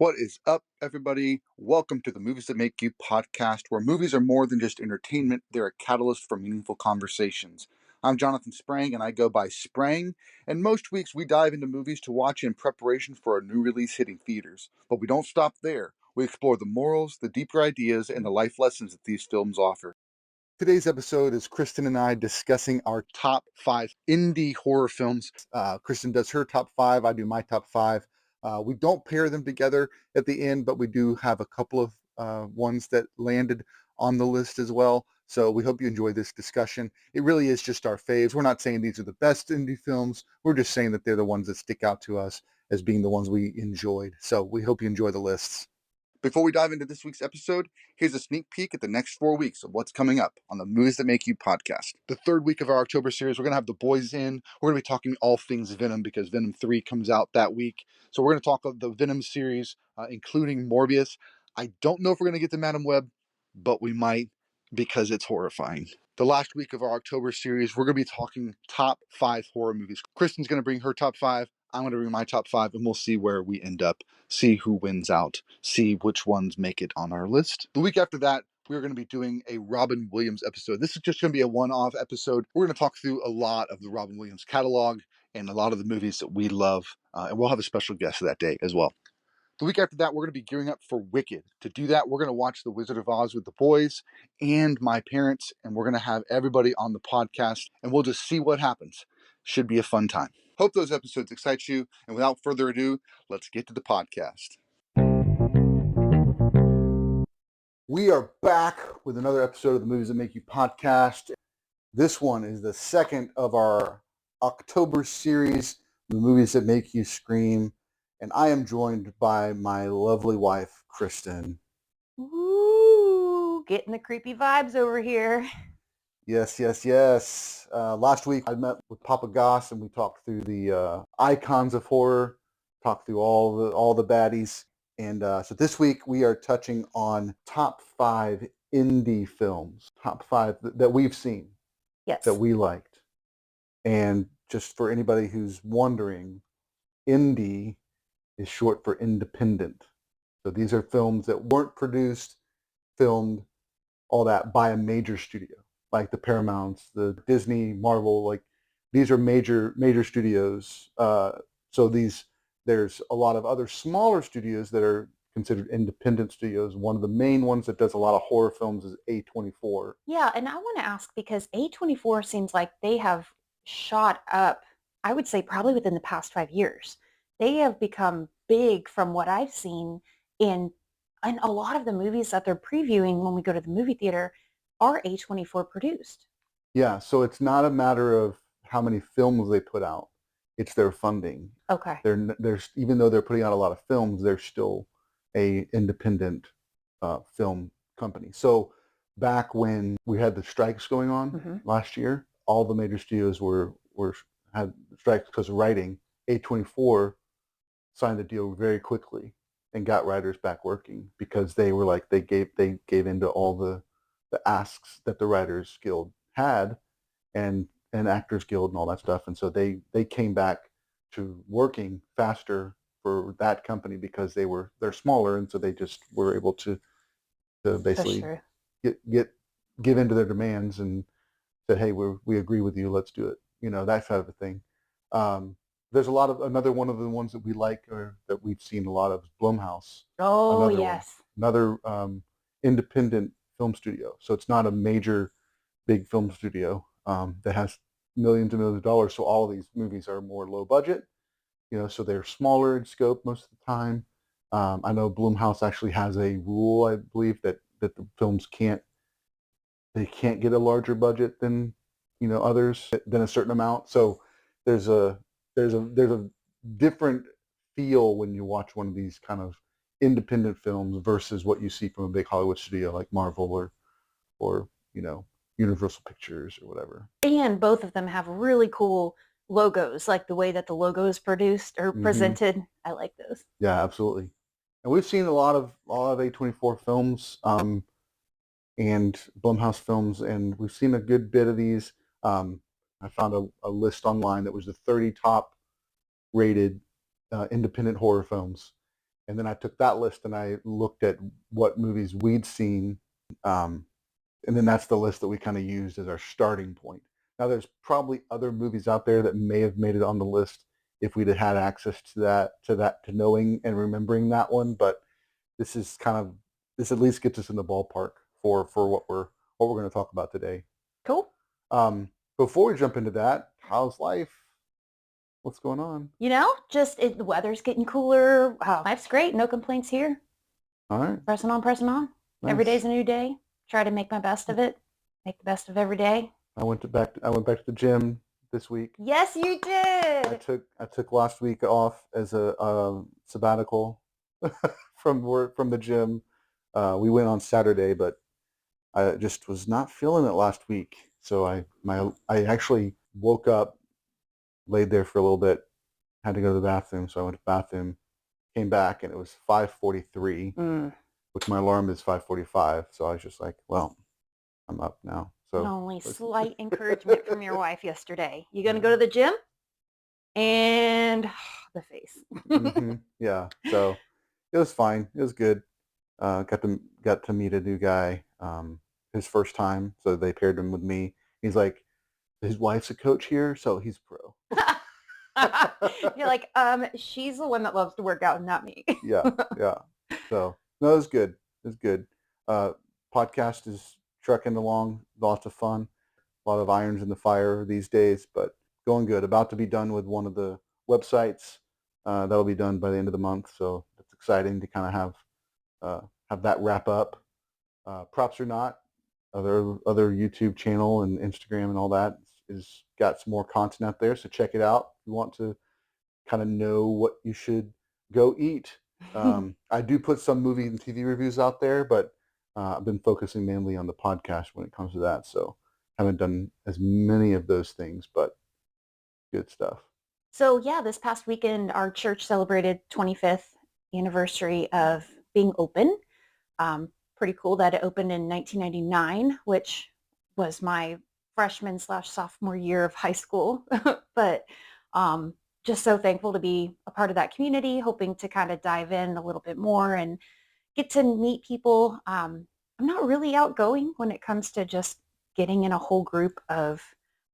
What is up, everybody? Welcome to the Movies That Make You podcast, where movies are more than just entertainment, they're a catalyst for meaningful conversations. I'm Jonathan Sprang, and I go by Sprang, and most weeks we dive into movies to watch in preparation for a new release hitting theaters. But we don't stop there. We explore the morals, the deeper ideas, and the life lessons that these films offer. Today's episode is Kristen and I discussing our top 5 indie horror films. Kristen does her top 5, I do my top 5. We don't pair them together at the end, but we do have a couple of ones that landed on the list as well. So we hope you enjoy this discussion. It really is just our faves. We're not saying these are the best indie films. We're just saying that they're the ones that stick out to us as being the ones we enjoyed. So we hope you enjoy the lists. Before we dive into this week's episode, here's a sneak peek at the next 4 weeks of what's coming up on the Movies That Make You podcast. The third week of our October series, we're going to have the boys in. We're going to be talking all things Venom because Venom 3 comes out that week. So we're going to talk about the Venom series, including Morbius. I don't know if we're going to get to Madam Web, but we might because it's horrifying. The last week of our October series, we're going to be talking top 5 horror movies. Kristen's going to bring her top 5. I'm going to bring my top 5, and we'll see where we end up, see who wins out, see which ones make it on our list. The week after that, we're going to be doing a Robin Williams episode. This is just going to be a one-off episode. We're going to talk through a lot of the Robin Williams catalog and a lot of the movies that we love, and we'll have a special guest that day as well. The week after that, we're going to be gearing up for Wicked. To do that, we're going to watch The Wizard of Oz with the boys and my parents, and we're going to have everybody on the podcast, and we'll just see what happens. Should be a fun time. Hope those episodes excite you, and without further ado, let's get to the podcast. We are back with another episode of the Movies That Make You podcast. This one is the second of our October series, The Movies That Make You Scream. And I am joined by my lovely wife, Kristen. Ooh, getting the creepy vibes over here. Yes. Last week I met with Papa Goss and we talked through the icons of horror, talked through all the baddies. And so this week we are touching on top 5 indie films, top 5 that we've seen, yes, that we liked. And just for anybody who's wondering, indie is short for independent. So these are films that weren't produced, filmed, all that by a major studio, like the Paramounts, the Disney, Marvel. Like these are major studios. So there's a lot of other smaller studios that are considered independent studios. One of the main ones that does a lot of horror films is A24. Yeah, and I want to ask because A24 seems like they have shot up, I would say probably within the past 5 years. They have become big from what I've seen in a lot of the movies that they're previewing when we go to the movie theater are A24 produced. Yeah, so it's not a matter of how many films they put out. It's their funding. Okay. There's even though they're putting out a lot of films, they're still a independent film company. So back when we had the strikes going on last year, all the major studios had strikes because of writing. A24 signed the deal very quickly and got writers back working because they were like they gave into all the asks that the Writers Guild had and Actors Guild and all that stuff, and so they came back to working faster for that company because they're smaller, and so they just were able to basically give into their demands and said, hey, we agree with you, let's do it, that kind of a thing. There's another one of the ones that we like or that we've seen a lot of is Blumhouse. Oh, yes. Another independent film studio. So it's not a major big film studio that has millions and millions of dollars. So all of these movies are more low budget, so they're smaller in scope most of the time. I know Blumhouse actually has a rule, I believe, that the films can't get a larger budget than others than a certain amount. So there's a different feel when you watch one of these kind of independent films versus what you see from a big Hollywood studio like Marvel or Universal Pictures or whatever. And both of them have really cool logos, like the way that the logo is produced or presented. I like those. Yeah, absolutely. And we've seen a lot of A24 films and Blumhouse films, and we've seen a good bit of these. I found a list online that was the 30 top rated independent horror films. And then I took that list and I looked at what movies we'd seen. Um, and then that's the list that we kind of used as our starting point. Now, there's probably other movies out there that may have made it on the list if we'd have had access to knowing and remembering that one. But this is kind of, this at least gets us in the ballpark for what we're going to talk about today. Cool. Before we jump into that, how's life? What's going on? Just the weather's getting cooler. Life's great. No complaints here. All right. Pressing on, pressing on. Nice. Every day's a new day. Try to make my best of it. Make the best of every day. I went back to the gym this week. Yes, you did. I took last week off as a sabbatical from the gym. We went on Saturday, but I just was not feeling it last week. So I actually woke up, laid there for a little bit, had to go to the bathroom. So I went to the bathroom, came back, and it was 5:43, which my alarm is 5:45. So I was just like, well, I'm up now. So only slight encouragement from your wife yesterday. You going to go to the gym? And the face. Mm-hmm. Yeah. So it was fine. It was good. Got to meet a new guy. His first time. So they paired him with me. He's like, his wife's a coach here, so he's pro. You're like, she's the one that loves to work out, not me. Yeah. So no, it was good. It was good. Podcast is trucking along. Lots of fun. A lot of irons in the fire these days, but going good. About to be done with one of the websites. That'll be done by the end of the month. So it's exciting to kind of have that wrap up. Props or not, other YouTube channel and Instagram and all that is got some more content out there. So check it out if you want to kind of know what you should go eat. I do put some movie and TV reviews out there, but I've been focusing mainly on the podcast when it comes to that. So haven't done as many of those things, but good stuff. So yeah, this past weekend, our church celebrated 25th anniversary of being open. Pretty cool that it opened in 1999, which was my freshman/sophomore year of high school. But just so thankful to be a part of that community, hoping to kind of dive in a little bit more and get to meet people. I'm not really outgoing when it comes to just getting in a whole group of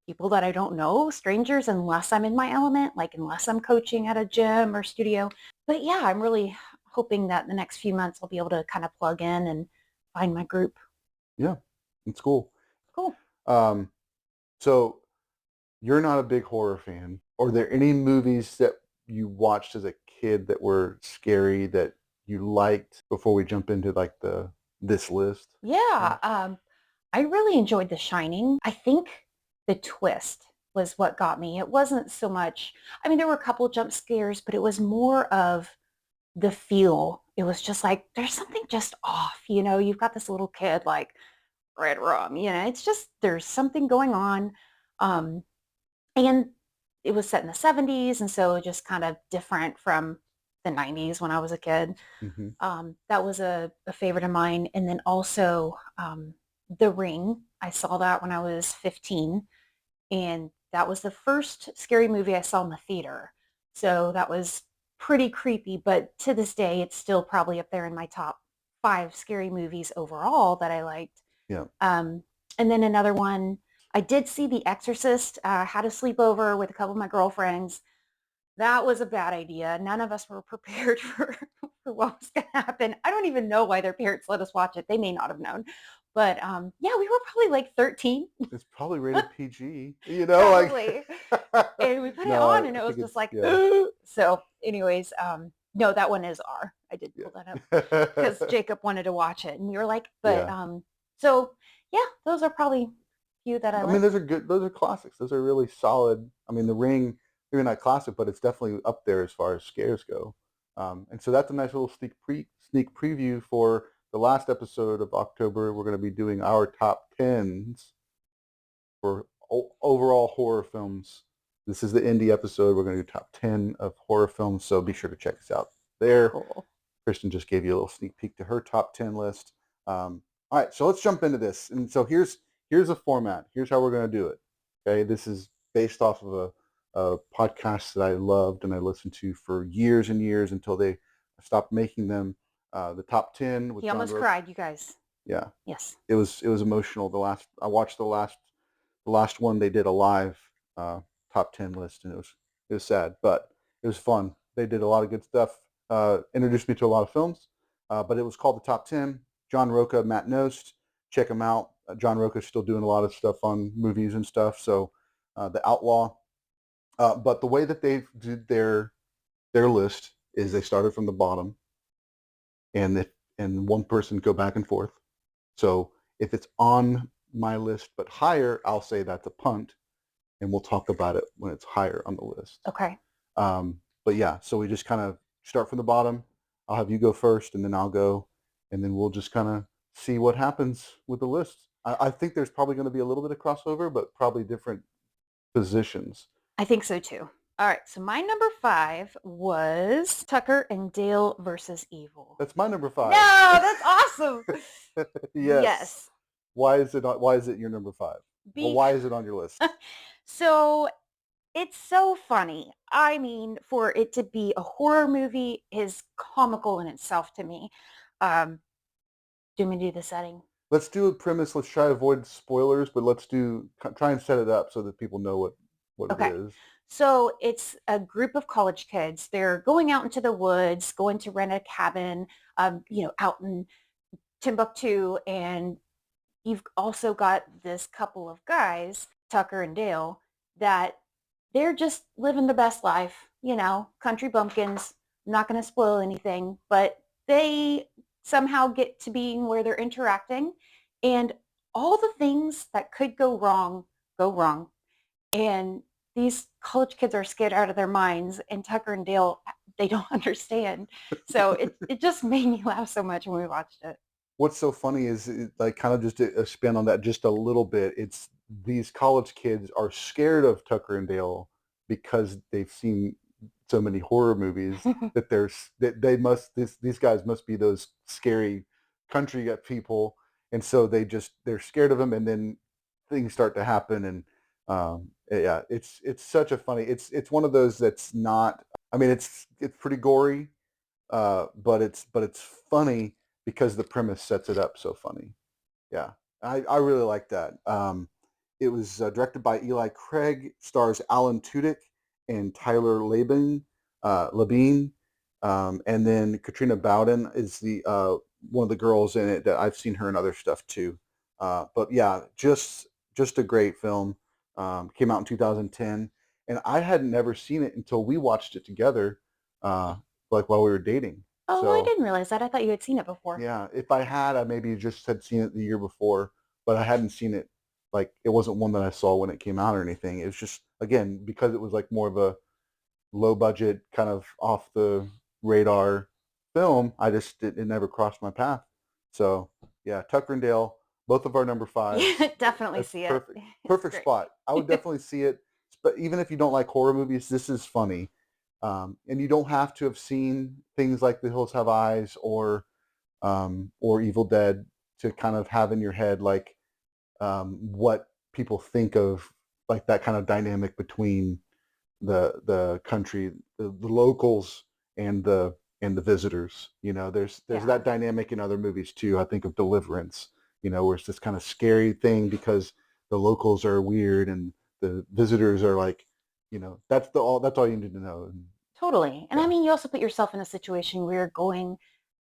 people that I don't know, strangers, unless I'm in my element, like unless I'm coaching at a gym or studio. But yeah, I'm really hoping that the next few months I'll be able to kind of plug in and find my group. Yeah, it's cool. Cool. So you're not a big horror fan. Are there any movies that you watched as a kid that were scary that you liked before we jump into like this list? Yeah. I really enjoyed The Shining. I think the twist was what got me. It wasn't so much, I mean, there were a couple jump scares, but it was more of the feel. It was just like, there's something just off, you've got this little kid like red rum, it's just, there's something going on. And it was set in the 70s. And so just kind of different from the 90s when I was a kid. Mm-hmm. That was a favorite of mine. And then also The Ring. I saw that when I was 15. And that was the first scary movie I saw in the theater. So that was pretty creepy. But to this day, it's still probably up there in my top 5 scary movies overall that I liked. Yeah. And then another one, I did see The Exorcist. Had a sleepover with a couple of my girlfriends. That was a bad idea. None of us were prepared for what was going to happen. I don't even know why their parents let us watch it. They may not have known. But yeah, we were probably like 13. It's probably rated PG, Probably. like. And we put it on and it was just like, yeah. So anyways, no, that one is R. I did pull that up because Jacob wanted to watch it and we were like, but so yeah, those are probably a few that I like. mean, those are good. Those are classics. Those are really solid. I mean, The Ring, maybe not classic, but it's definitely up there as far as scares go. And so that's a nice little sneak preview for the last episode of October. We're going to be doing our top 10s for overall horror films. This is the indie episode. We're going to do top 10 of horror films, so be sure to check us out there. Cool. Kristen just gave you a little sneak peek to her top 10 list. All right, so let's jump into this. And so here's a format. Here's how we're going to do it. Okay, this is based off of a podcast that I loved and I listened to for years and years until they stopped making them. The top 10 with He John almost Roca. cried, you guys. Yeah, Yes. it was emotional. I watched the last one they did a live top 10 list, and it was sad, but it was fun. They did a lot of good stuff. Introduced me to a lot of films, but it was called the Top 10. John Roca, Matt Nost. Check him out. John Roca's still doing a lot of stuff on movies and stuff. So The Outlaw. But the way that they did their list is they started from the bottom, and one person go back and forth. So if it's on my list but higher, I'll say that's a punt, and we'll talk about it when it's higher on the list. Okay. But yeah, so we just kind of start from the bottom. I'll have you go first, and then I'll go, and then we'll just kind of see what happens with the list. I think there's probably going to be a little bit of crossover, but probably different positions. I think so too. All right. So my number 5 was Tucker and Dale versus Evil. That's my number 5. No, that's awesome. Yes. Yes. Why is it your number 5? Well, why is it on your list? So it's so funny. I mean, for it to be a horror movie is comical in itself to me. Do you want me to do the setting? Let's do a premise. Let's try to avoid spoilers, but let's try and set it up so that people know what Okay. it is. So it's a group of college kids. They're going out into the woods, going to rent a cabin, out in Timbuktu. And you've also got this couple of guys, Tucker and Dale, that they're just living the best life, country bumpkins. I'm not going to spoil anything, but they somehow get to being where they're interacting, and all the things that could go wrong go wrong. And these college kids are scared out of their minds, and Tucker and Dale, they don't understand. So it just made me laugh so much when we watched it. What's so funny is like kind of just a spin on that just a little bit. It's these college kids are scared of Tucker and Dale because they've seen so many horror movies these guys must be those scary country people, and so they're scared of them, and then things start to happen, and yeah, it's such a funny. It's one of those that's not. I mean, it's pretty gory, but it's funny because the premise sets it up so funny. Yeah, I really like that. It was directed by Eli Craig, stars Alan Tudyk and Tyler Labine, and then Katrina Bowden is the one of the girls in it that I've seen her in other stuff too. But yeah, just a great film. Came out in 2010, and I had never seen it until we watched it together, like while we were dating. Oh, So, I didn't realize that. I thought you had seen it before. yeah, if I had, I maybe just had seen it the year before, but I hadn't seen it. Like it wasn't one that I saw when it came out or anything. It was just again because it was like more of a low budget, kind of off the radar film. It never crossed my path. So yeah, Tucker and Dale, both of our number 5s. Definitely That's see it. perfect. It's Perfect great. spot. I would definitely see it. But even if you don't like horror movies, this is funny. And you don't have to have seen things like The Hills Have Eyes or Evil Dead to kind of have in your head like what people think of like that kind of dynamic between the country, the locals, and the visitors. There's Yeah. that dynamic in other movies too. I think of Deliverance, where it's this kind of scary thing because the locals are weird and the visitors are like, that's all you need to know. Totally. And Yeah. I mean, you also put yourself in a situation where you're going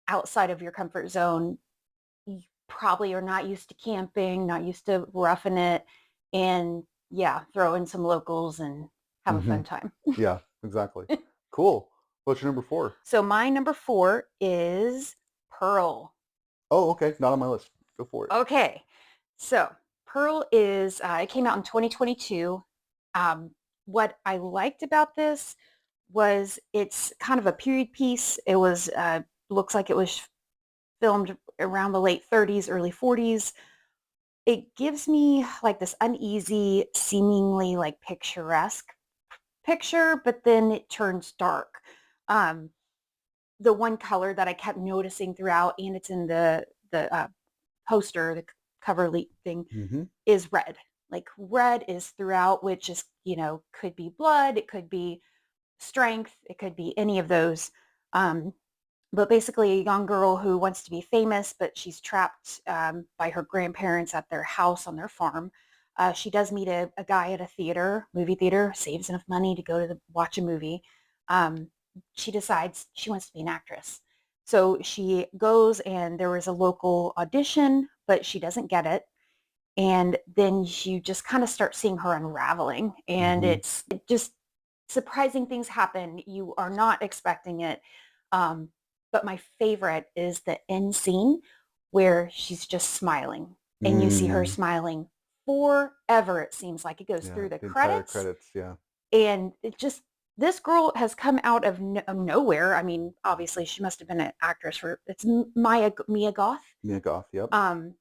outside of your comfort zone. You probably are not used to camping, not used to roughing it. And yeah, throw in some locals and have a fun time. Yeah, exactly. Cool. What's your number 4? So my number 4 is Pearl. Oh, okay. Not on my list. Go for it. Okay. So Pearl is, it came out in 2022. What I liked about this was it's kind of a period piece. It was, looks like it was filmed around the late 30s, early 40s. It gives me like this uneasy, seemingly like picturesque picture, but then it turns dark. The one color that I kept noticing throughout, and it's in the poster, the cover thing, Mm-hmm. is red. Like red is throughout, which is, could be blood, it could be strength, it could be any of those. But basically a young girl who wants to be famous, but she's trapped by her grandparents at their house on their farm. She does meet a guy at a theater, movie theater, saves enough money to go to watch a movie. Um, she decides she wants to be an actress. So she goes and there was a local audition, but she doesn't get it. And then you just kind of start seeing her unraveling. And Mm-hmm. it just surprising things happen. You are not expecting it. Um, but my favorite is the end scene where she's just smiling and you see her Mm, smiling forever. It seems like it goes yeah, through the the entire credits credits. Yeah, and it just, this girl has come out of nowhere. I mean, obviously she must have been an actress for, it's Mia Goth. Mia Goth. Yep. Um,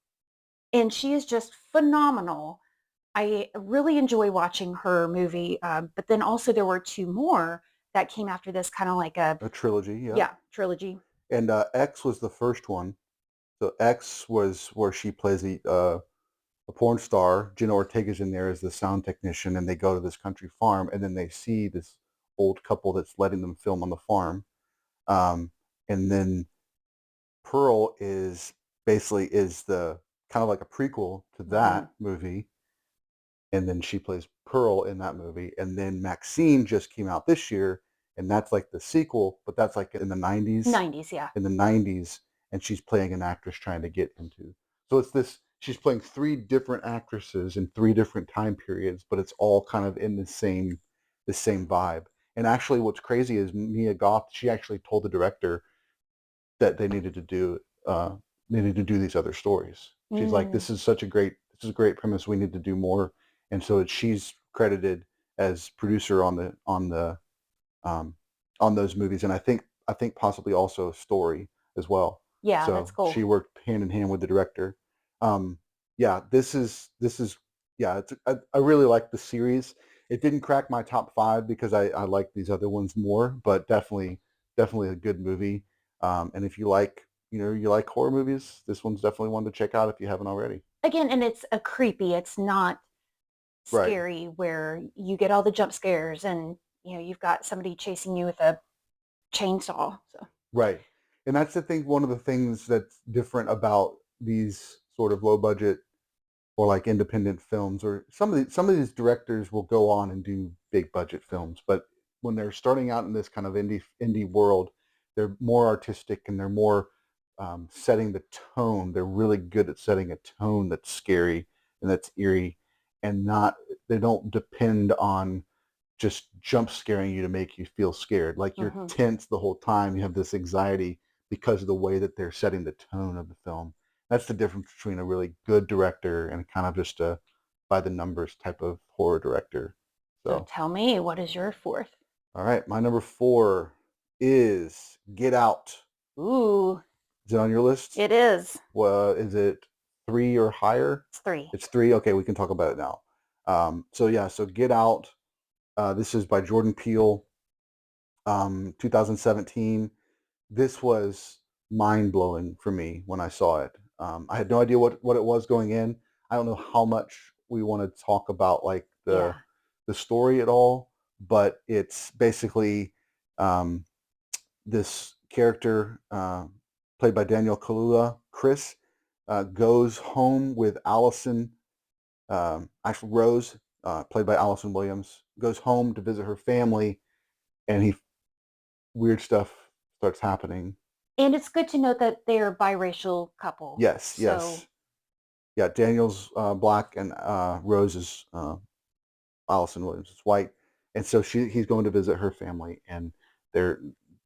and she is just phenomenal. I really enjoy watching her movie, but then also there were two more that came after this, kind of like a, A trilogy. Yep. yeah, trilogy. And X was the first one. So X was where she plays a porn star. Jenna Ortega's in there as the sound technician, and they go to this country farm, and then they see this old couple that's letting them film on the farm. Um, and then Pearl is basically is the kind of like a prequel to Hmm. that movie, and then she plays Pearl in that movie. And then Maxine just came out this year, and that's like the sequel, but that's like in the 90s, 90s, yeah. and she's playing an actress trying to get into. So it's this. She's playing three different actresses in three different time periods, but it's all kind of in the same vibe. And actually, what's crazy is Mia Goth. She actually told the director that they uh, needed to do these other stories. She's like, Mm. this is a great premise. We need to do more, and so she's credited as producer um, on those movies, and I think possibly also a story as well. Yeah, that's So cool. she worked hand in hand with the director. Um, yeah, this is yeah. I really like the series. It didn't crack my top five because I like these other ones more, but definitely a good movie. And if you like horror movies, this one's definitely one to check out if you haven't already. Again, and it's a creepy, it's not Right. scary where you get all the jump scares and you've got somebody chasing you with a chainsaw. So Right. And that's the thing, one of the things that's different about these sort of low budget or like independent films, or some of these directors will go on and do big budget films, but when they're starting out in this kind of indie world, they're more artistic and they're more setting the tone. They're really good at setting a tone that's scary and that's eerie, and not they don't depend on just jump scaring you to make you feel scared. Like you're mhm. tense the whole time. You have this anxiety because of the way that they're setting the tone of the film. That's the difference between a really good director and kind of just a by the numbers type of horror director. So So, tell me, what is your fourth? all right, my number four is Get Out. Ooh, Is it on your list? it is. Well, is it three or higher? It's three. It's three. Okay, we can talk about it now. So yeah, so Get Out. This is by Jordan Peele. 2017. This was mind blowing for me when I saw it. I had no idea what it was going in. I don't know how much we want to talk about like the Yeah. the story at all, but it's basically um, this character played by Daniel Kaluuya, Chris, goes home with Allison, actually Rose, played by Allison Williams, goes home to visit her family, and weird stuff starts happening. And it's good to note that they're a biracial couple. Yes, So, yes. Yeah, Daniel's black and Rose is Allison Williams is white, and so he's going to visit her family, and they're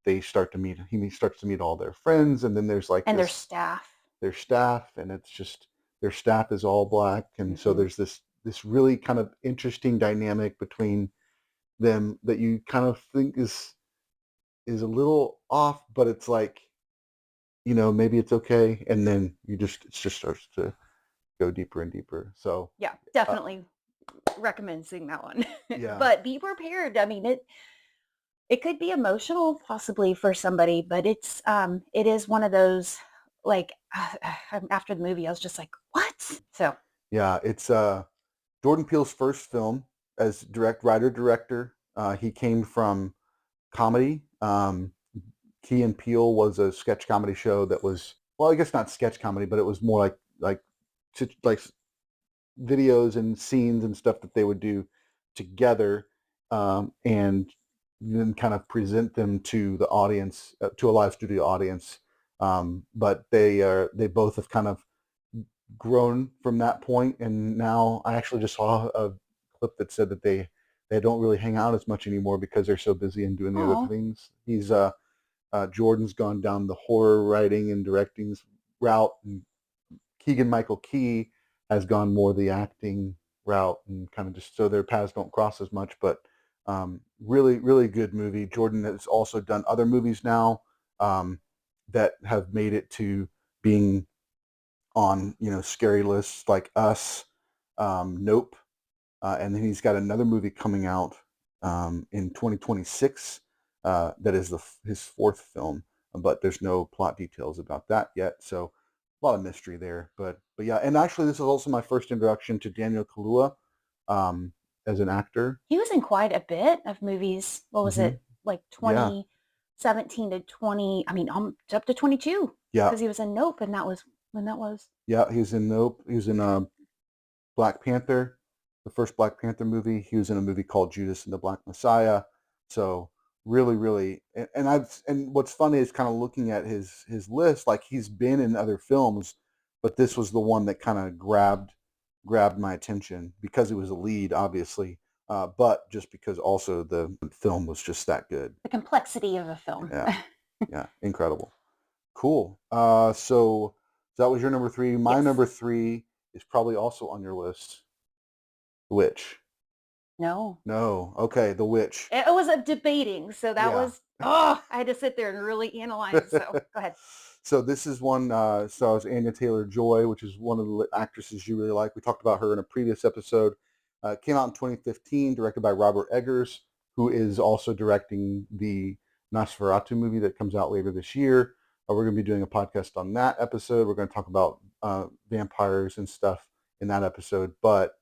they start to meet. He starts to meet all their friends, and then there's like and their this staff. their staff, and it's just their staff is all black, and so Hmm. there's this really kind of interesting dynamic between them that you kind of think is a little off, but it's like maybe it's okay, and then it just starts to go deeper and deeper. So, Yeah, uh, definitely recommend seeing that one. yeah, But be prepared. I mean, it could be emotional possibly for somebody, but it is one of those like after the movie I was just like, "What?" So, yeah, it's Jordan Peele's first film as writer director. He came from comedy, Key and Peele was a sketch comedy show that was, well, I guess not sketch comedy, but it was more like videos and scenes and stuff that they would do together, and then kind of present them to the audience, to a live studio audience. But they both have kind of grown from that point, and now I actually just saw a clip that said that they don't really hang out as much anymore because they're so busy and doing the other Oh, things. He's Jordan's gone down the horror writing and directing route, and Keegan Michael Key has gone more the acting route, and kind of just so their paths don't cross as much. But really, really good movie. Jordan has also done other movies now, that have made it to being on, scary lists like Us, Nope, and then he's got another movie coming out in 2026, that is his fourth film, but there's no plot details about that yet. So a lot of mystery there. But yeah, and actually this is also my first introduction to Daniel Kaluuya, um, as an actor. he was in quite a bit of movies. What was Hmm. it, like Yeah, 2017 to 20? I mean, up to 22, yeah, because he was in Nope, and that was when that was. yeah. He's in Nope. He was in Black Panther, the first Black Panther movie. He was in a movie called Judas and the Black Messiah. So really, really, and what's funny is kind of looking at his list. Like, he's been in other films, but this was the one that kind of grabbed my attention because it was a lead, obviously, but just because also the film was just that good. The complexity of a film. Yeah, yeah, incredible, cool. So that was your number three. My Yes. number three is probably also on your list. The Witch. No. No. Okay, The Witch. It was a debating, so that Yeah. was, oh, I had to sit there and really analyze. So go ahead. So this is one, stars Anya Taylor-Joy, which is one of the actresses you really like. We talked about her in a previous episode. It came out in 2015, directed by Robert Eggers, who is also directing the Nosferatu movie that comes out later this year. We're going to be doing a podcast on that episode. We're going to talk about vampires and stuff in that episode. But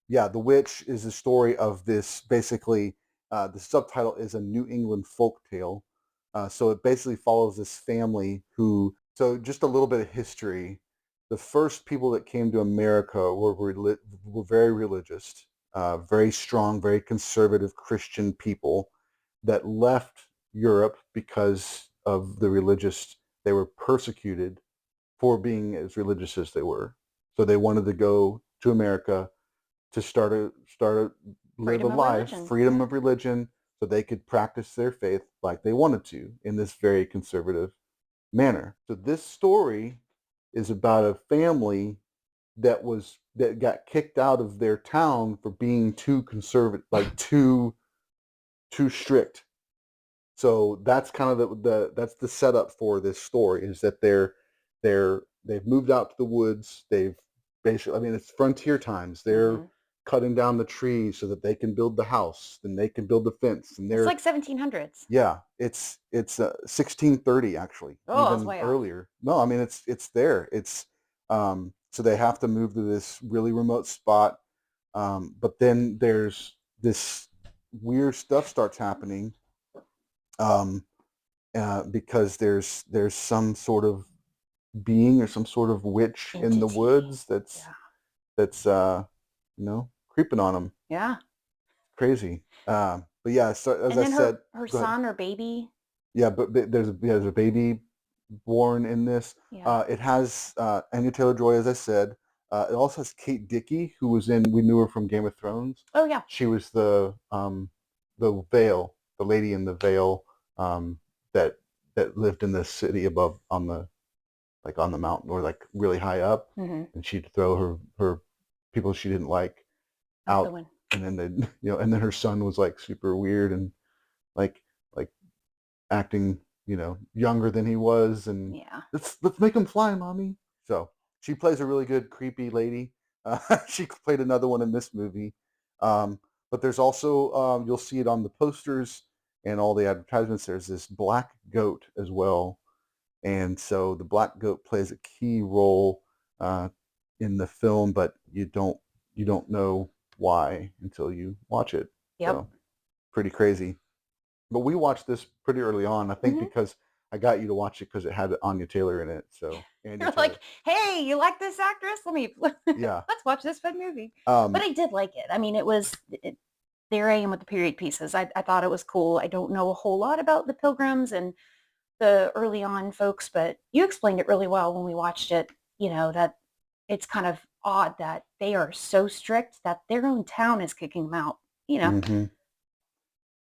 yeah, The Witch is the story of this, basically, the subtitle is A New England Folk Tale. So it basically follows this family who, so just a little bit of history. The first people that came to America were very religious, very strong, very conservative Christian people that left Europe because of the religious. They were persecuted for being as religious as they were. So they wanted to go to America to live a Freedom of life, religion. freedom Yeah. of religion, so they could practice their faith like they wanted to in this very conservative manner. So this story is about a family that got kicked out of their town for being too conservative, like too strict. So that's kind of that's the setup for this story, is that they've moved out to the woods. They've basically, I mean, it's frontier times. They're Hmm. cutting down the trees so that they can build the house, and they can build the fence, and It's they're, like 1700s. yeah, it's 1630 actually, Oh, I was even way off. earlier. No, I mean, it's there. It's so they have to move to this really remote spot, but then there's this weird stuff starts happening, um, because there's some sort of being or some sort of witch in the Entity. woods that's Yeah. that's creeping on them. Yeah. Crazy. But yeah, so as And I then said, her go ahead. son or baby. Yeah, but there's a baby born in this. Yeah. It has Anya Taylor-Joy, as I said. It also has Kate Dickie, who was in. We knew her from Game of Thrones. Oh yeah. She was the Vale, the lady in the Vale, that lived in the city above, on the, like, on the mountain, or like really high up, Hmm. and she'd throw her people she didn't like Out the out, window. and then they, and then her son was like super weird and like like acting, younger than he was, and Yeah. let's make him fly, mommy. So she plays a really good creepy lady. She played another one in this movie, but there's also, you'll see it on the posters and all the advertisements. There's this black goat as well, and so the black goat plays a key role in the film, but you don't know why until you watch it. Yep. So pretty crazy. But we watched this pretty early on, I think, Mhm. because I got you to watch it because it had Anya Taylor in it. So Anya You're like, Taylor. hey, you like this actress? Let me Yeah. let's watch this fun movie. But Um, I did like it. I mean, there I am with the period pieces. I thought it was cool. I don't know a whole lot about the Pilgrims and the early on folks, but you explained it really well when we watched it. That it's kind of odd that they are so strict that their own town is kicking them out. You know. mhm.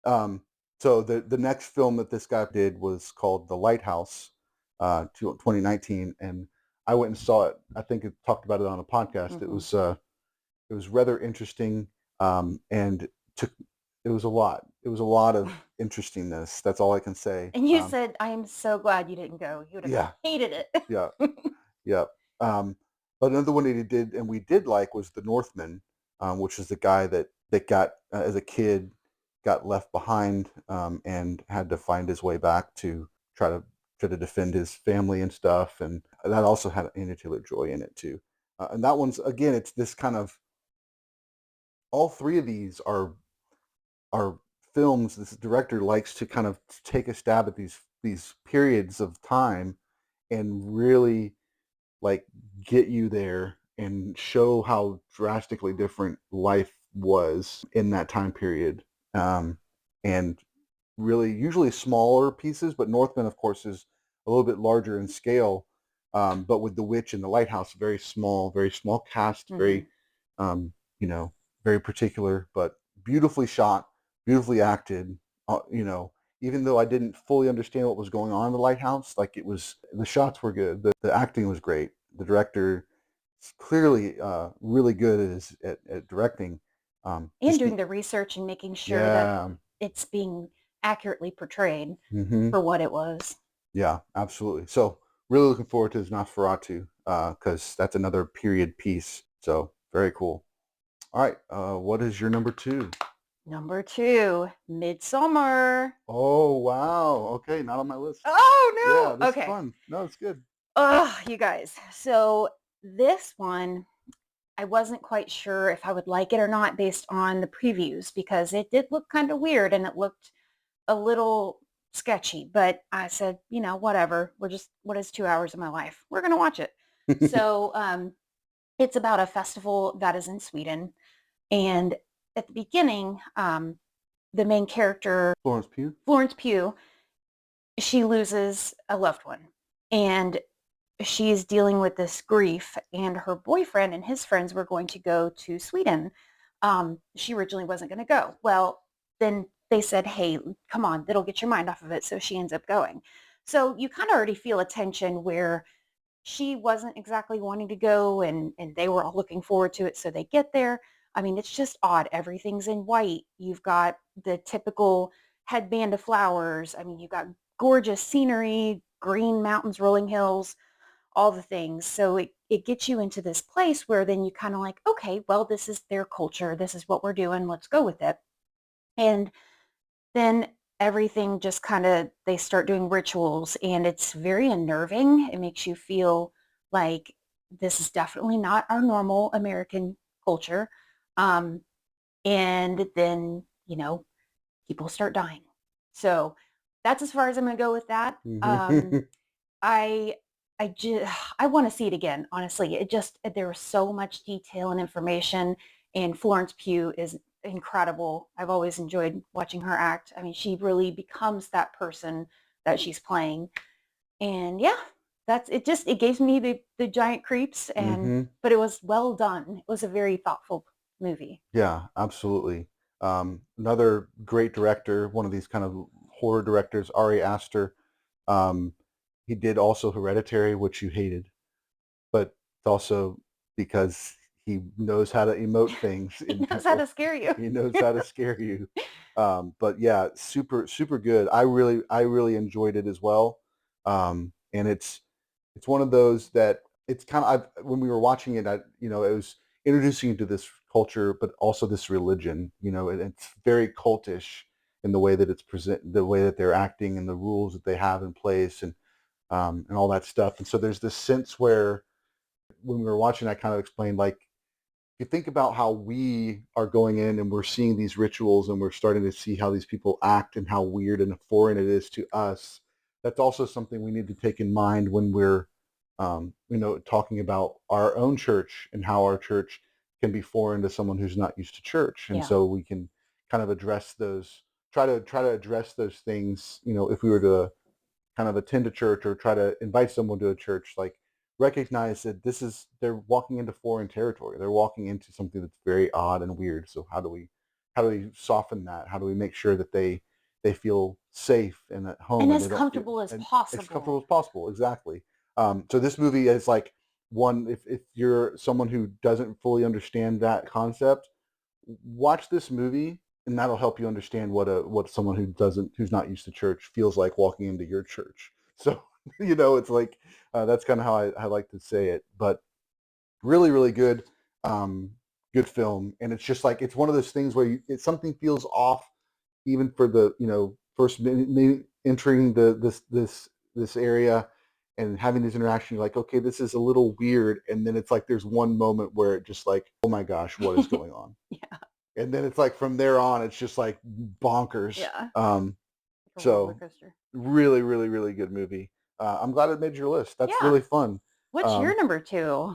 Um, so the next film that this guy did was called The Lighthouse, 2019, and I went and saw it. I think it talked about it on a podcast. Hmm. It was rather interesting, and took it was a lot. It was a lot of interestingness. That's all I can say. And you said, I am so glad you didn't go. You would have Yeah, hated it. yeah, yeah. Um, but another one that he did, and we did like, was The Northman, which is the guy that got as a kid got left behind, and had to find his way back to try to defend his family and stuff, and that also had Anya Taylor-Joy in it too. And that one's, again, it's this kind of, all three of these are films. This director likes to kind of take a stab at these periods of time and really like get you there and show how drastically different life was in that time period. And really, usually smaller pieces, but Northman, of course, is a little bit larger in scale. But with The Witch and The Lighthouse, very small cast, Hmm. very, you know, very particular, but beautifully shot, beautifully acted. Even though I didn't fully understand what was going on in The Lighthouse, like, the shots were good, the acting was great. The director is clearly really good at directing. And Just doing the research and making sure that Yeah. it's being accurately portrayed Hmm. for what it was. Yeah, absolutely. So really looking forward to his Nosferatu, because that's another period piece. So very cool. All right, what is your number two? Number two, Midsummer. Oh wow. Okay, not on my list. Yeah, Oh no. this is Okay. fun. No, it's good. Oh, you guys. So this one, I wasn't quite sure if I would like it or not based on the previews because it did look kind of weird and it looked a little sketchy. But I said, whatever. What is 2 hours of my life? We're gonna watch it. So it's about a festival that is in Sweden, and at the beginning, the main character, Florence Pugh. Florence Pugh, she loses a loved one, and she's dealing with this grief, and her boyfriend and his friends were going to go to Sweden. She originally wasn't going to go. Well, then they said, hey, come on, that'll get your mind off of it. So she ends up going. So you kind of already feel a tension where she wasn't exactly wanting to go, and they were all looking forward to it. So they get there. I mean, it's just odd. Everything's in white. You've got the typical headband of flowers. I mean, you've got gorgeous scenery, green mountains, rolling hills, all the things. So it gets you into this place where then you kind of like, okay, well, this is their culture. This is what we're doing. Let's go with it. And then everything just kind of, they start doing rituals and it's very unnerving. It makes you feel like this is definitely not our normal American culture. Um, and then, people start dying. So that's as far as I'm going to go with that. Hmm. I I just I want to see it again. Honestly, there was so much detail and information, and Florence Pugh is incredible. I've always enjoyed watching her act. I mean, she really becomes that person that she's playing, and yeah, that's it. Just it gave me the giant creeps, and Hmm. but it was well done. It was a very thoughtful movie. Yeah, absolutely. Another great director, one of these kind of horror directors, Ari Aster. Um, he did also Hereditary, which you hated, but it's also because he knows how to emote things He in knows how people. to scare you. He knows how to scare you. But yeah, super good. I really enjoyed it as well. And it's one of those that it's kind of, when we were watching it, it was introducing you to this culture, but also this religion. And it's very cultish in the way that it's the way that they're acting, and the rules that they have in place, and all that stuff. And so there's this sense where, when we were watching, I kind of explained, like, you think about how we are going in and we're seeing these rituals and we're starting to see how these people act and how weird and foreign it is to us, that's also something we need to take in mind when we're, talking about our own church and how our church can be foreign to someone who's not used to church. And Yeah. so we can kind of address those, try to address those things, if we were to kind of attend a church or try to invite someone to a church, like recognize that they're walking into foreign territory. They're walking into something that's very odd and weird. So how do we soften that? How do we make sure that they feel safe and at home And and as they don't feel comfortable as and as comfortable possible. as possible? Exactly. So this movie is like one, if you're someone who doesn't fully understand that concept, watch this movie and that'll help you understand what someone who's not used to church feels like walking into your church. So it's like that's kind of how I like to say it. But really, really good, good film, and it's just like it's one of those things where something feels off even for the first minute entering this area and having this interaction. You're like, okay, this is a little weird, and then it's like there's one moment where it just like, oh my gosh, what is going on? Yeah. And then it's like from there on, it's just like bonkers. Yeah. Like a roller So coaster. really, really, really good movie. I'm glad it made your list. That's Yeah. really fun. What's your Um, number two?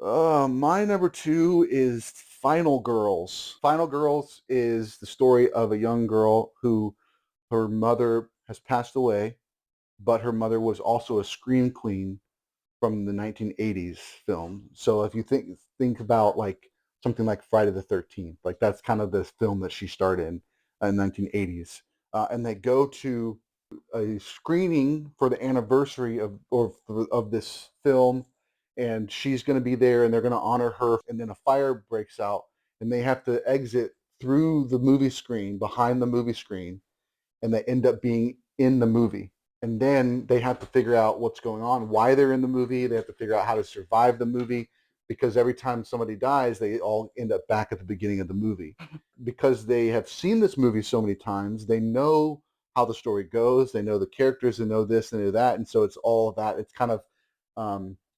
my number two is Final Girls. Final Girls is the story of a young girl who her mother has passed away, but her mother was also a scream queen from the 1980s film. So if you think about like something like Friday the 13th, like that's kind of the film that she starred in 1980s. And they go to a screening for the anniversary of this film, and she's going to be there, and they're going to honor her. And then a fire breaks out, and they have to exit through the movie screen, behind the movie screen, and they end up being in the movie. And then they have to figure out what's going on, why they're in the movie. They have to figure out how to survive the movie, because every time somebody dies, they all end up back at the beginning of the movie. Because they have seen this movie so many times, they know how the story goes. They know the characters, they know this, they know that. And so it's all that. It's kind of,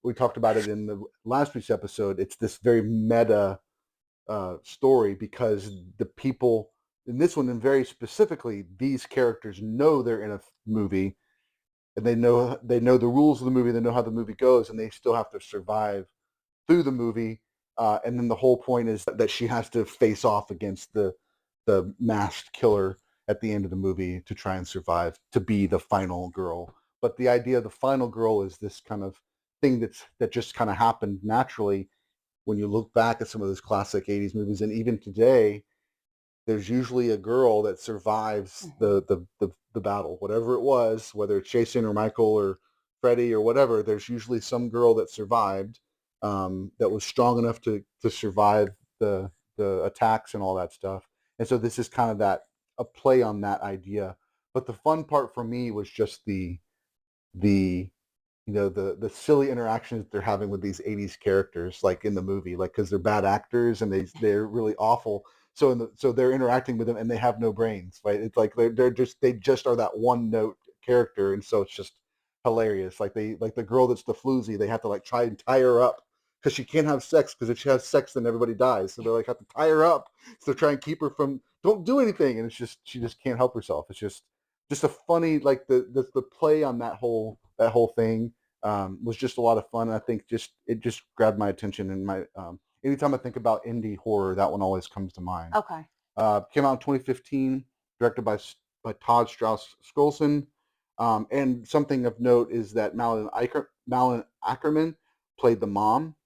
we talked about it in the last week's episode. It's this very meta story, because the people in this one, and very specifically, these characters know they're in a movie, and they know the rules of the movie, they know how the movie goes, and they still have to survive through the movie. And then the whole point is that she has to face off against the masked killer at the end of the movie to try and survive to be the final girl. But the idea of the final girl is this kind of thing that just kind of happened naturally when you look back at some of those classic 80s movies. And even today, there's usually a girl that survives Mhm. the battle, whatever it was, whether it's Jason or Michael or Freddy or whatever. There's usually some girl that survived, that was strong enough to survive the attacks and all that stuff. And so this is kind of that a play on that idea. But the fun part for me was just the the silly interactions that they're having with these 80s characters, like in the movie, like because they're bad actors and they're really awful. So so they're interacting with them and they have no brains, right? It's like they just are that one note character, and so it's just hilarious. Like the girl that's the floozy, they have to like try and tie her up because she can't have sex, because if she has sex then everybody dies. So they're like have to tie her up, so try and keep her from don't do anything, and it's just she just can't help herself. It's just a funny, like the play on that whole thing, was just a lot of fun. And I think it just grabbed my attention, and my anytime I think about indie horror, that one always comes to mind. Okay. Came out in 2015, directed by Todd Strauss Skolson. And something of note is that Malin Ackerman played the mom,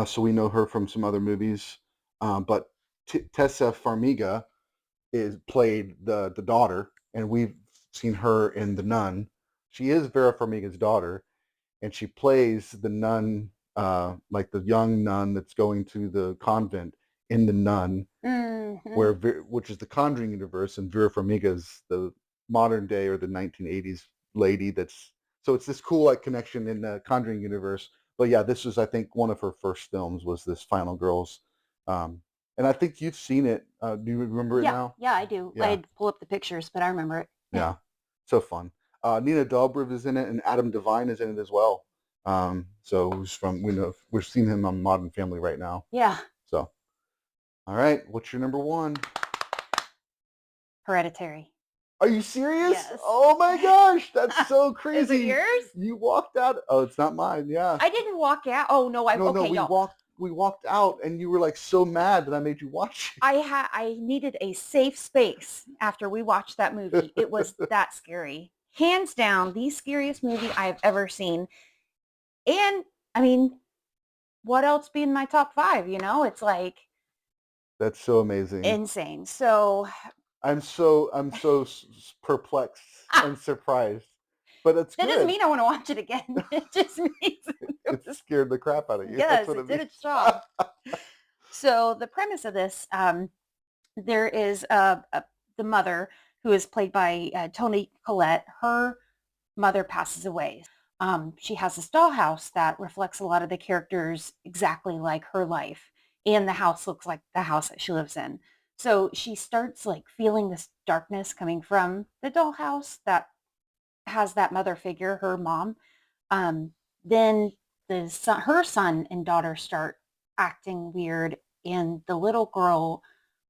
so we know her from some other movies. But Tessa Farmiga is played the daughter, and we've seen her in The Nun. She is Vera Farmiga's daughter, and she plays the nun, like the young nun that's going to the convent in The Nun, Hmm. which is the Conjuring universe, and Vera Farmiga is the modern day or the 1980s lady. So it's this cool like connection in the Conjuring universe. But yeah, this was, I think, one of her first films was this Final Girls, um, and I think you've seen it. Do you remember it Yeah. now? Yeah, I do. I Yeah, had to pull up the pictures, but I remember it. Yeah. yeah, so fun. Nina Dobrev is in it, and Adam Devine is in it as well. So we're seeing him on Modern Family right now. Yeah. So, all right, what's your number one? Hereditary. Are you serious? Yes. Oh my gosh, that's so crazy. Is it yours? You walked out. Oh, it's not mine. Yeah. I didn't walk out. Oh no, No, okay, we y'all. walked out, and you were like so mad that I made you watch I needed a safe space after we watched that movie. It was that scary. Hands down, the scariest movie I have ever seen. And I mean, what else be in my top 5, you know? It's like That's so amazing. insane. So I'm so perplexed and surprised, but it's that good. doesn't mean I want to watch it again. It just means it scared the crap out of you. Yes, That's what it it did means. its job. So the premise of this, there is the mother who is played by Toni Collette. Her mother passes away. She has this dollhouse that reflects a lot of the characters exactly like her life, and the house looks like the house that she lives in. So she starts like feeling this darkness coming from the dollhouse that has that mother figure, her mom. Then her son and daughter start acting weird, and the little girl,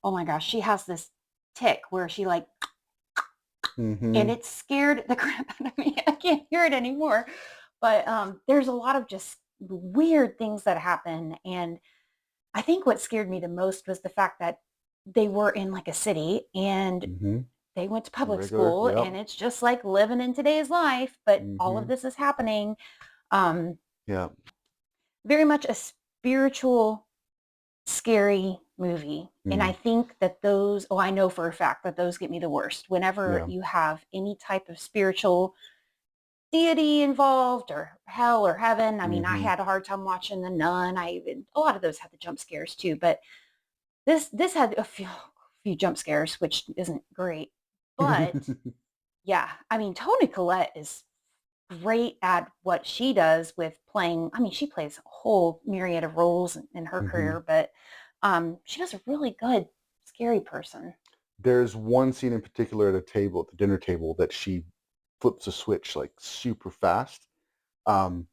oh my gosh, she has this tick where she like, and it scared the crap out of me. I can't hear it anymore. But there's a lot of just weird things that happen, and I think what scared me the most was the fact that they were in like a city and they went to public school, and it's just like living in today's life, but all of this is happening. Yeah. Very much a spiritual, scary movie. And I think that I know for a fact that those get me the worst. Whenever you have any type of spiritual deity involved or hell or heaven. I mean, I had a hard time watching The Nun. A lot of those had the jump scares too, but this had a few jump scares, which isn't great. But yeah, I mean, Toni Collette is great at what she does with playing. I mean, she plays a whole myriad of roles in her career, but she does a really good scary person. There's one scene in particular at the dinner table, that she flips a switch like super fast. And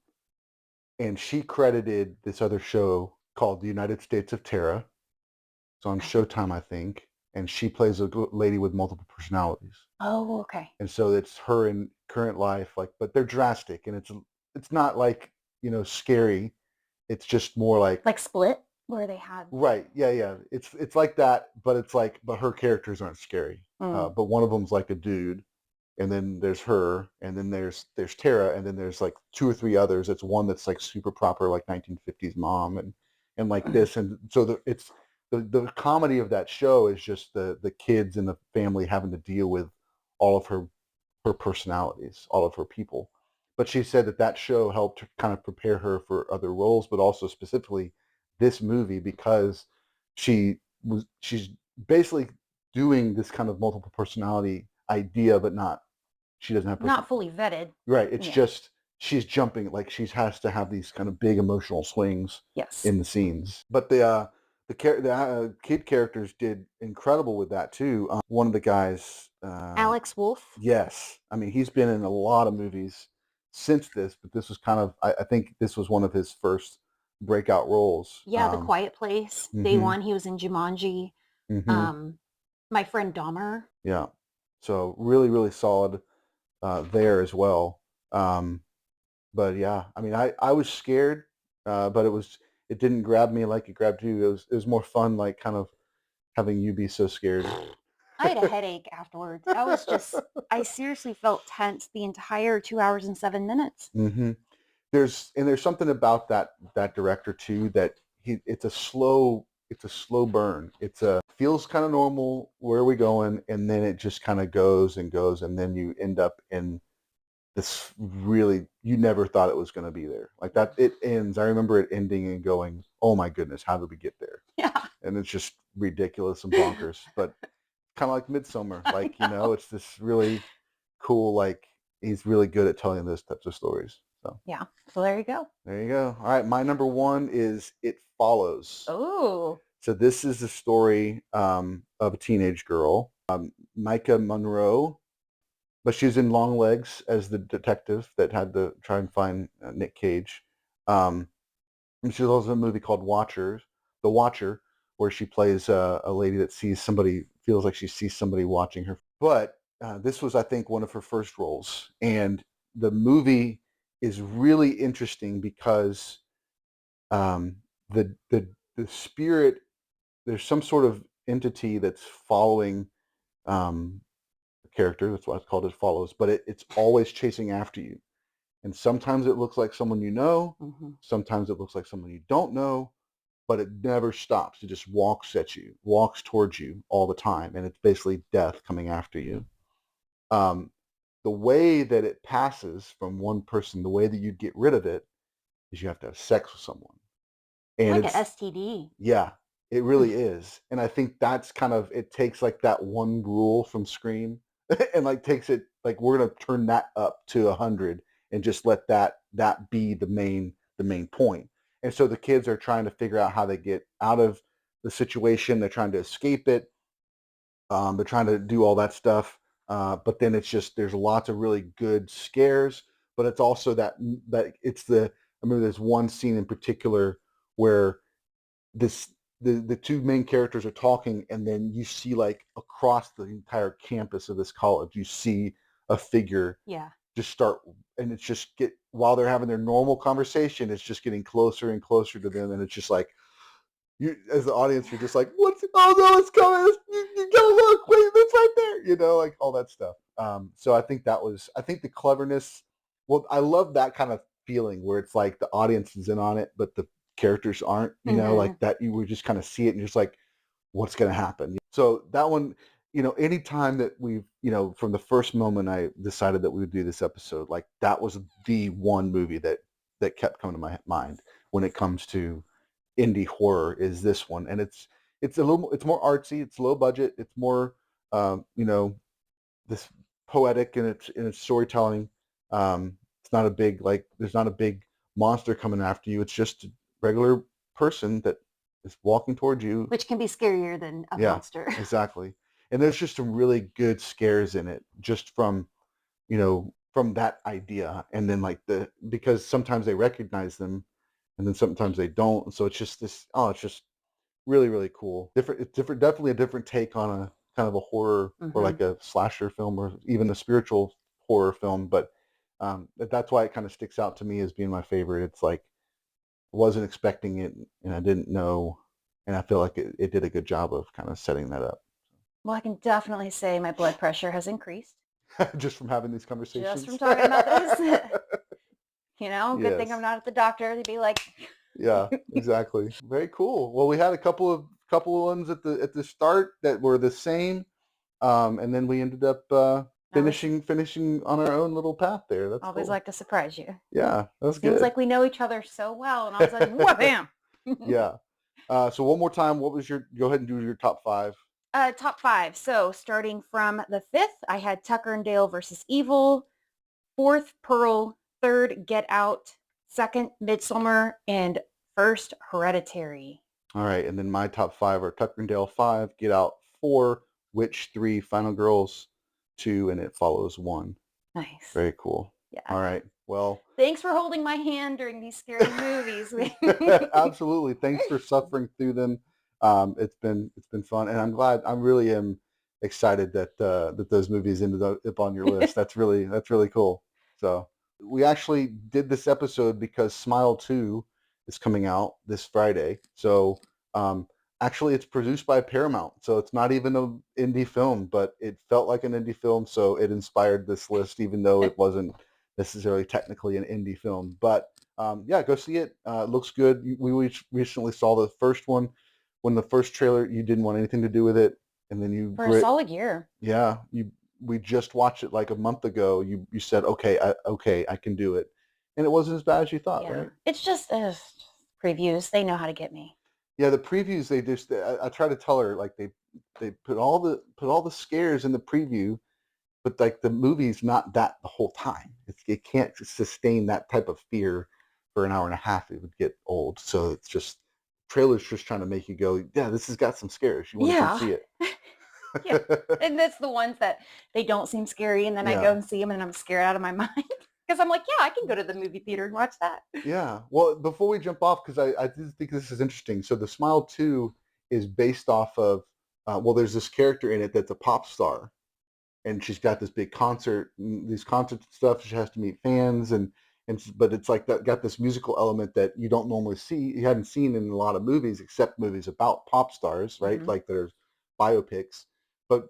she credited this other show called The United States of Terror. It's on Showtime, I think. And she plays a lady with multiple personalities. Oh, okay. And so it's her in current life, but they're drastic, and it's not like, scary. It's just more like Split, where they had right. Yeah. It's like that, but but her characters aren't scary. But one of them's like a dude, and then there's her, and then there's Tara, and then there's like 2 or 3 others. It's one that's like super proper, like 1950s mom, and like this, and so it's the comedy of that show is just the kids and the family having to deal with all of her personalities, all of her people. But she said that show helped kind of prepare her for other roles, but also specifically this movie, because she's basically doing this kind of multiple personality idea, but she doesn't have not fully vetted. Right. It's just she's jumping, like she has to have these kind of big emotional swings in the scenes. But the kid characters did incredible with that too. One of the guys, Alex Wolff. Yes, I mean he's been in a lot of movies since this, but this was kind of I think this was one of his first breakout roles. Yeah, The Quiet Place. Day one, he was in Jumanji. My Friend Dahmer. Yeah, so really, really solid there as well. But yeah, I mean, I was scared, but it didn't grab me like it grabbed you. It was more fun, like kind of having you be so scared. I had a headache afterwards. I seriously felt tense the entire 2 hours and 7 minutes. There's something about that director too, that it's a slow burn. Feels kind of normal. Where are we going? And then it just kind of goes and goes, and then you end up in this really, you never thought it was going to be there. Like that, it ends. I remember it ending and going, oh my goodness, how did we get there? Yeah. And it's just ridiculous and bonkers, but kind of like Midsummer. Like, it's this really cool, like he's really good at telling those types of stories. So yeah. So there you go. There you go. All right. My number one is It Follows. Oh. So this is the story of a teenage girl, Micah Monroe. but she's in Long Legs as the detective that had to try and find Nick Cage. And she's also in a movie called The Watcher, where she plays a lady that feels like she sees somebody watching her. But this was, I think, one of her first roles. And the movie is really interesting because um, the spirit, there's some sort of entity that's following the character. That's why it's called It Follows. But it's always chasing after you. And sometimes it looks like someone you know. Mm-hmm. Sometimes it looks like someone you don't know. But it never stops. It just walks towards you all the time. And it's basically death coming after you. Um, the way that it passes from one person, the way that you get rid of it is you have to have sex with someone. And Like an it's, STD. yeah, it really is. And I think that's kind of, it takes like that one rule from Scream and like takes it, like we're going to turn that up to 100 and just let that be the main point. And so the kids are trying to figure out how they get out of the situation. They're trying to escape it. They're trying to do all that stuff. But then it's just, there's lots of really good scares, but it's also that I remember there's one scene in particular where the two main characters are talking, and then you see like across the entire campus of this college, you see a figure Yeah. just start, and it's just while they're having their normal conversation, it's just getting closer and closer to them, and it's just like, you as the audience, you're just like, oh no, it's coming, you gotta look, wait, it's right there, like all that stuff. So I think the cleverness, well, I love that kind of feeling where it's like the audience is in on it, but the characters aren't, like that, you would just kind of see it and you're just like, what's going to happen? So that one, anytime that we've, from the first moment I decided that we would do this episode, like that was the one movie that kept coming to my mind when it comes to indie horror, is this one. And it's it's more artsy, it's low budget, it's more this poetic in its storytelling. It's not a big, like, there's not a big monster coming after you. It's just a regular person that is walking towards you. Which can be scarier than a monster. Exactly. And there's just some really good scares in it, just from from that idea. And then like because sometimes they recognize them and then sometimes they don't. And so it's just it's just really, really cool. It's different, definitely a different take on a kind of a horror or like a slasher film or even a spiritual horror film. But that's why it kind of sticks out to me as being my favorite. It's like, wasn't expecting it and I didn't know. And I feel like it did a good job of kind of setting that up. Well, I can definitely say my blood pressure has increased. Just from having these conversations? Just from talking about this. Good thing I'm not at the doctor. They'd be like... Yeah, exactly. Very cool. Well, we had a couple of ones at the start that were the same. And then we ended up finishing on our own little path there. That's always cool. Like to surprise you. Yeah, that's good. Seems like we know each other so well, and all of a sudden, wham! Yeah. So one more time, go ahead and do your top 5. Top 5. So starting from the 5th, I had Tucker and Dale versus Evil. 4th, Pearl. 3rd, Get Out. 2nd, Midsommar. And 1st, Hereditary. All right. And then my top 5 are Tucker and Dale 5, Get Out 4, Witch 3, Final Girls 2, and It Follows 1. Nice. Very cool. Yeah. All right. Well, thanks for holding my hand during these scary movies. Absolutely. Thanks for suffering through them. It's been fun, and I'm glad. I really am excited that those movies ended up on your list. That's really cool. So we actually did this episode because Smile 2 is coming out this Friday. So actually, it's produced by Paramount, so it's not even an indie film, but it felt like an indie film, so it inspired this list, even though it wasn't necessarily technically an indie film. But yeah, go see it. It looks good. We recently saw the first one. When the first trailer, you didn't want anything to do with it, and then for a solid year. Yeah, we just watched it like a month ago. You said, okay, I can do it, and it wasn't as bad as you thought, right? It's just previews. They know how to get me. Yeah, the previews, they just, I try to tell her, like, they put all the scares in the preview, but like the movie's not that the whole time. It can't sustain that type of fear for an hour and a half. It would get old. So it's just, trailer's just trying to make you go, yeah, this has got some scares. You want to come see it. Yeah. And that's the ones that they don't seem scary, and then I Yeah. go and see them and I'm scared out of my mind because I'm like, yeah, I can go to the movie theater and watch that. Yeah. Well, before we jump off, because I do think this is interesting. So the Smile 2 is based off of, well, there's this character in it that's a pop star, and she's got this big concert, these concert stuff. She has to meet fans, but it's like that got this musical element that you don't normally see. You haven't seen in a lot of movies, except movies about pop stars, right? Mhm. Like there's biopics. But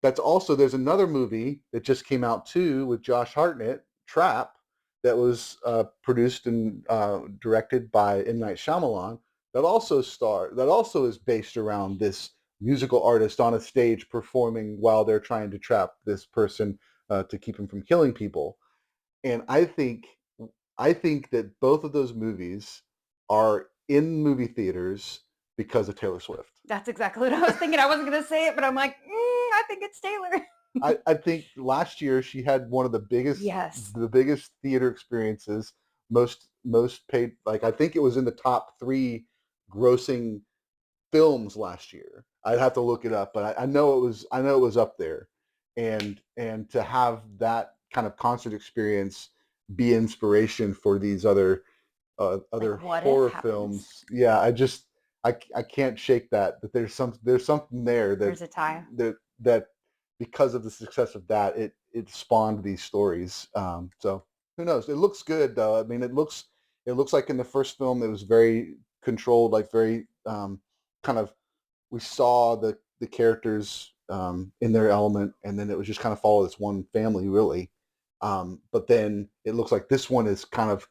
that's also there's another movie that just came out too with Josh Hartnett, Trap, that was produced and directed by M. Night Shyamalan. That also is based around this musical artist on a stage performing while they're trying to trap this person to keep him from killing people. And I think that both of those movies are in movie theaters because of Taylor Swift. That's exactly what I was thinking. I wasn't going to say it, but I'm like, I think it's Taylor. I think last year she had one of Yes. the biggest theater experiences, most paid. Like I think it was in the top 3 grossing films last year. I'd have to look it up, but I know it was up there, and to have that kind of concert experience be inspiration for these other Like, what if horror happens? films. Yeah, I can't shake that there's something there There's a tie. that because of the success of that it spawned these stories. So who knows? It looks good though. I mean, it looks like in the first film it was very controlled, like very kind of we saw the characters in their element, and then it was just kind of follow this one family really. But then it looks like this one is kind of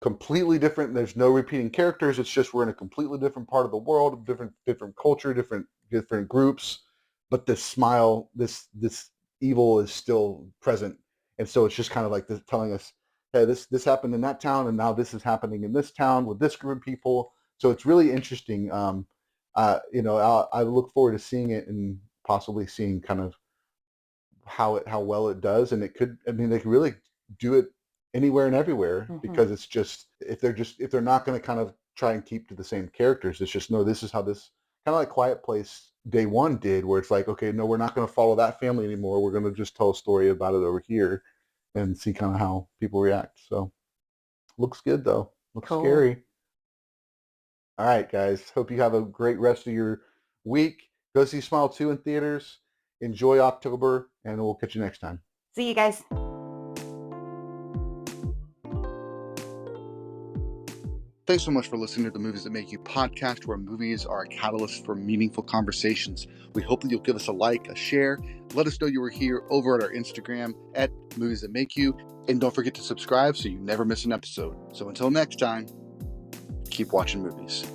completely different. There's no repeating characters. It's just we're in a completely different part of the world, different culture, different groups. But this evil is still present, and so it's just kind of like this telling us, hey, this happened in that town, and now this is happening in this town with this group of people. So it's really interesting. I look forward to seeing it and possibly seeing kind of how well it does, and it could. I mean, they could really do it anywhere and everywhere Hmm. because it's if they're not going to kind of try and keep to the same characters. It's just no, this is how this kind of like Quiet Place Day One did, where it's like okay, no, we're not going to follow that family anymore. We're going to just tell a story about it over here and see kind of how people react. So looks good though. Looks Cool. scary. All right, guys. Hope you have a great rest of your week. Go see Smile 2 in theaters. Enjoy October, and we'll catch you next time. See you guys. Thanks so much for listening to the Movies That Make You podcast, where movies are a catalyst for meaningful conversations. We hope that you'll give us a like, a share. Let us know you were here over at our Instagram at Movies That Make You. And don't forget to subscribe so you never miss an episode. So until next time, keep watching movies.